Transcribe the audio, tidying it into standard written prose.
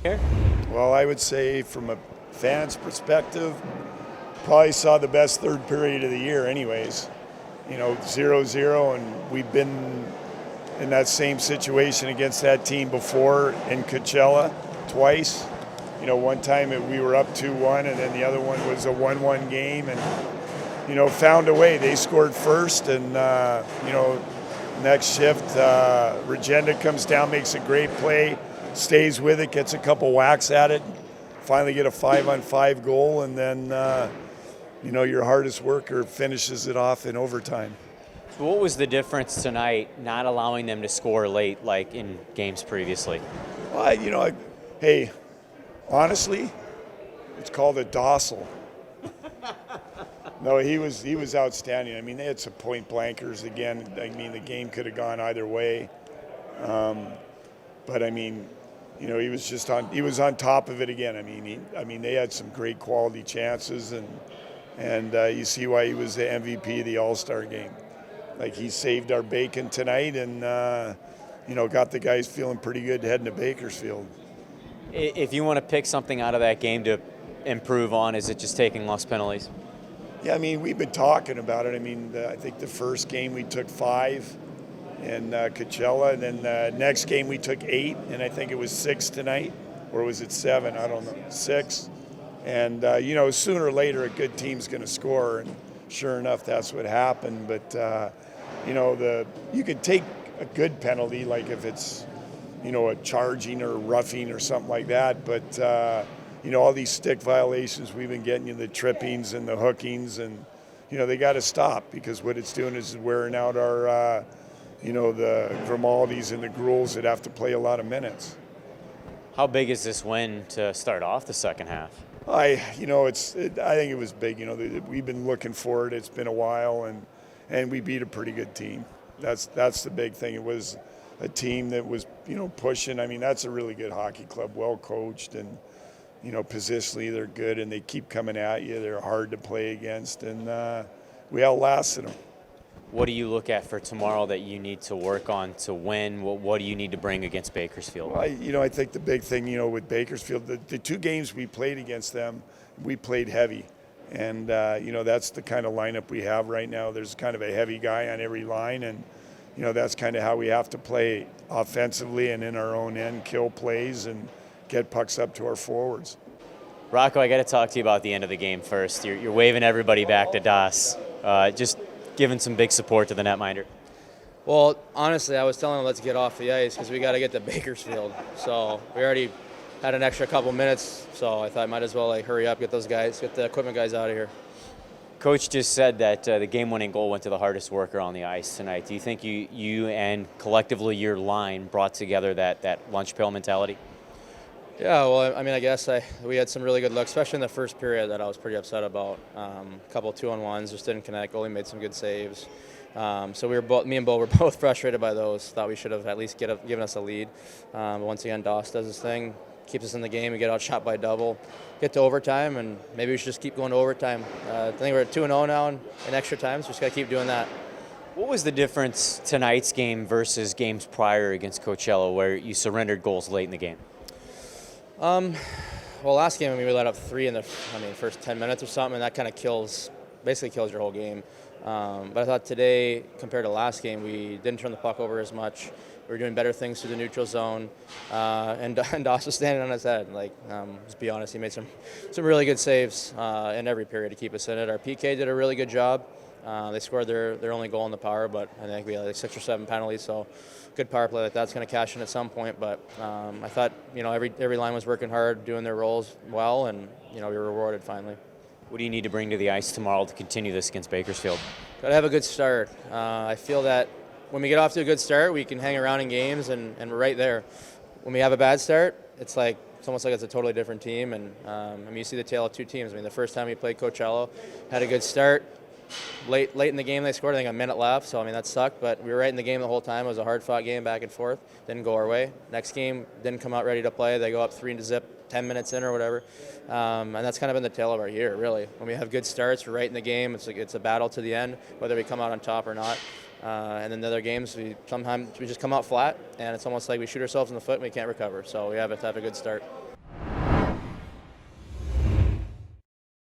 Here? Well, I would say from a fan's perspective, probably saw the best third period of the year anyways. 0-0, and we've been in that same situation against that team before in Coachella twice. One time we were up 2-1, and then the other one was a 1-1 game, and found a way. They scored first, and next shift, Regenda comes down, makes a great play, stays with it, gets a couple whacks at it, finally get a 5-on-5 goal, and then your hardest worker finishes it off in overtime. So what was the difference tonight not allowing them to score late like in games previously? Well, hey, honestly, it's called a docile. No, he was outstanding. I mean, they had some point blankers again. I mean, the game could have gone either way. But I mean, he was on top of it again. I mean, they had some great quality chances, and you see why he was the MVP of the All-Star game. Like, he saved our bacon tonight, and got the guys feeling pretty good heading to Bakersfield. If you want to pick something out of that game to improve on, is it just taking less penalties? Yeah, I mean, we've been talking about it. I mean, I think the first game we took 5 in Coachella, and then the next game we took 8, and I think it was 6 tonight, or was it 7? I don't know, 6. And sooner or later a good team's going to score, and sure enough, that's what happened. But you can take a good penalty, like if it's a charging or roughing or something like that, but all these stick violations we've been getting, the trippings and the hookings, and they got to stop, because what it's doing is wearing out our the Grimaldis and the Gulls that have to play a lot of minutes. How big is this win to start off the second half? I think it was big. We've been looking for it. It's been a while, and we beat a pretty good team. That's the big thing. It was a team that was pushing. I mean, that's a really good hockey club, well coached, and positionally they're good, and they keep coming at you. They're hard to play against, and we outlasted them. What do you look at for tomorrow that you need to work on to win? What do you need to bring against Bakersfield? Well, I think the big thing, with Bakersfield, the 2 games we played against them, we played heavy. And, that's the kind of lineup we have right now. There's kind of a heavy guy on every line, and, that's kind of how we have to play offensively and in our own end, kill plays and get pucks up to our forwards. Rocco, I got to talk to you about the end of the game first. You're waving everybody back to Das. Just giving some big support to the netminder. Well, honestly, I was telling him let's get off the ice because we got to get to Bakersfield. So we already had an extra couple minutes, so I thought I might as well hurry up, get the equipment guys out of here. Coach just said that the game-winning goal went to the hardest worker on the ice tonight. Do you think you and collectively your line brought together that lunch pail mentality? Yeah, well, I mean, I guess we had some really good looks, especially in the first period that I was pretty upset about. A couple 2-on-1s just didn't connect. Goalie made some good saves. So me and Bo were both frustrated by those. Thought we should have at least given us a lead. But once again, Doss does his thing, keeps us in the game. We get outshot by double, get to overtime, and maybe we should just keep going to overtime. I think we're at 2-0 now in extra time, so we just got to keep doing that. What was the difference tonight's game versus games prior against Coachella, where you surrendered goals late in the game? Well, last game, we let up 3 in the first 10 minutes or something, and that kind of basically kills your whole game. But I thought today, compared to last game, we didn't turn the puck over as much. We were doing better things through the neutral zone, and Doss was standing on his head. Let's be honest, he made some really good saves in every period to keep us in it. Our PK did a really good job. They scored their only goal in the power, but I think we had 6 or 7 penalties, so good power play like that's going to cash in at some point. But I thought every line was working hard, doing their roles well, and we were rewarded finally. What do you need to bring to the ice tomorrow to continue this against Bakersfield? Got to have a good start. I feel that when we get off to a good start, we can hang around in games, and we're right there. When we have a bad start, it's almost like it's a totally different team. And you see the tale of 2 teams. The first time we played Coachella, had a good start. Late in the game, they scored. I think a minute left, so that sucked. But we were right in the game the whole time. It was a hard-fought game, back and forth. Didn't go our way. Next game, didn't come out ready to play. They go up 3-0, 10 minutes in or whatever. And that's kind of been the tale of our year, really. When we have good starts, we're right in the game. It's a battle to the end, whether we come out on top or not. And then the other games, sometimes we just come out flat, and it's almost like we shoot ourselves in the foot and we can't recover. So we have to have a good start.